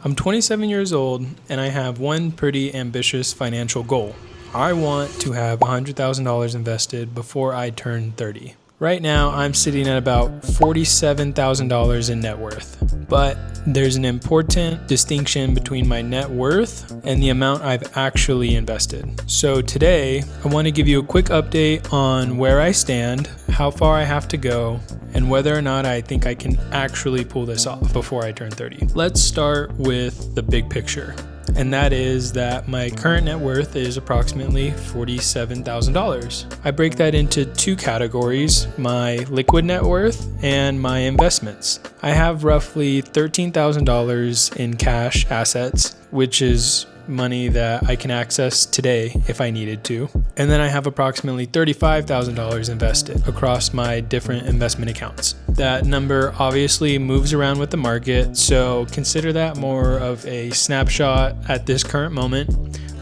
I'm 27 years old and I have one pretty ambitious financial goal. I want to have $100,000 invested before I turn 30. Right now, I'm sitting at about $47,000 in net worth, but there's an important distinction between my net worth and the amount I've actually invested. So today, I want to give you a quick update on where I stand, how far I have to go, and whether or not I think I can actually pull this off before I turn 30. Let's start with the big picture. And that is that my current net worth is approximately $47,000. I break that into two categories, my liquid net worth and my investments. I have roughly $13,000 in cash assets, which is money that I can access today if I needed to. And then I have approximately $35,000 invested across my different investment accounts. That number obviously moves around with the market, so consider that more of a snapshot at this current moment,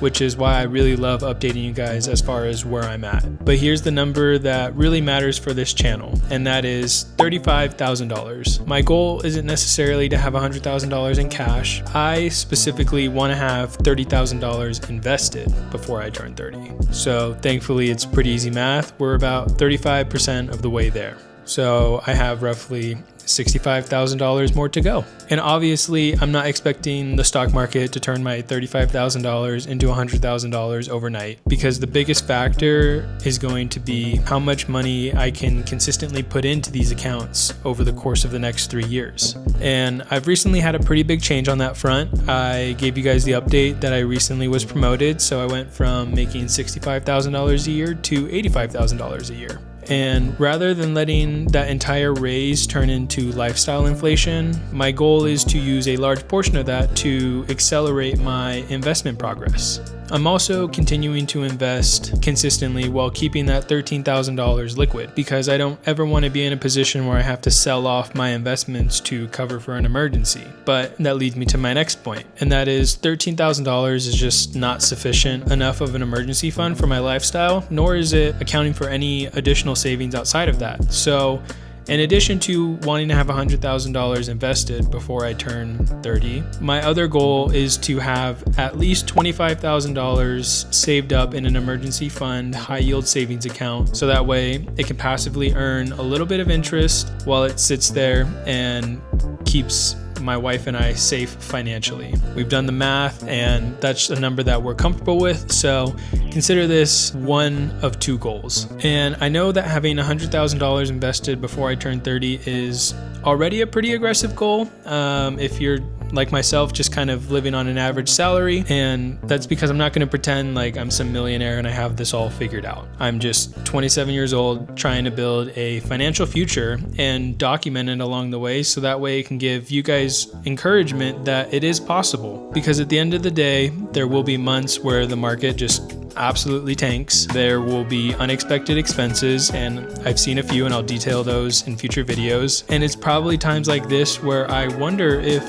which is why I really love updating you guys as far as where I'm at. But here's the number that really matters for this channel, and that is $35,000. My goal isn't necessarily to have $100,000 in cash. I specifically want to have $30,000 invested before I turn 30. So thankfully it's pretty easy math. We're about 35% of the way there. So I have roughly $65,000 more to go. And obviously, I'm not expecting the stock market to turn my $35,000 into $100,000 overnight, because the biggest factor is going to be how much money I can consistently put into these accounts over the course of the next 3 years. And I've recently had a pretty big change on that front. I gave you guys the update that I recently was promoted, so I went from making $65,000 a year to $85,000 a year. And rather than letting that entire raise turn into lifestyle inflation, my goal is to use a large portion of that to accelerate my investment progress. I'm also continuing to invest consistently while keeping that $13,000 liquid, because I don't ever want to be in a position where I have to sell off my investments to cover for an emergency. But that leads me to my next point, and that is $13,000 is just not sufficient enough of an emergency fund for my lifestyle, nor is it accounting for any additional savings outside of that. So in addition to wanting to have $100,000 invested before I turn 30, my other goal is to have at least $25,000 saved up in an emergency fund, high yield savings account, so that way it can passively earn a little bit of interest while it sits there and keeps my wife and I safe financially. We've done the math and that's a number that we're comfortable with, so consider this one of two goals. And I know that having $100,000 invested before I turn 30 is already a pretty aggressive goal if you're like myself, just kind of living on an average salary. And that's because I'm not going to pretend like I'm some millionaire and I have this all figured out. I'm just 27 years old trying to build a financial future and document it along the way, so that way it can give you guys encouragement that it is possible. Because at the end of the day, there will be months where the market just absolutely tanks. There will be unexpected expenses, and I've seen a few and I'll detail those in future videos. And it's probably times like this where I wonder if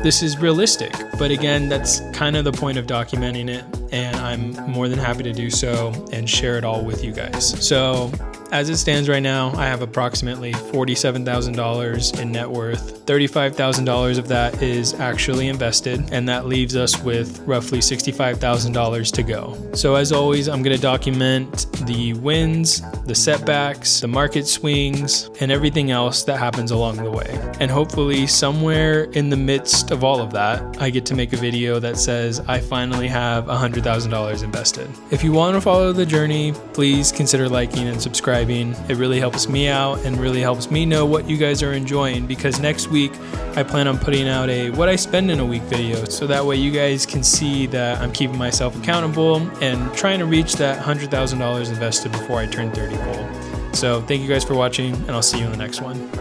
this is realistic. But again, that's kind of the point of documenting it, and I'm more than happy to do so and share it all with you guys. So as it stands right now, I have approximately $47,000 in net worth. $35,000 of that is actually invested, and that leaves us with roughly $65,000 to go. So as always, I'm going to document the wins, the setbacks, the market swings, and everything else that happens along the way. And hopefully somewhere in the midst of all of that, I get to make a video that says I finally have $100,000 invested. If you want to follow the journey, please consider liking and subscribing. It really helps me out and really helps me know what you guys are enjoying, because next week I plan on putting out a what I spend in a week video, so that way you guys can see that I'm keeping myself accountable and trying to reach that $100,000 invested before I turn 30 goal. So thank you guys for watching, and I'll see you in the next one.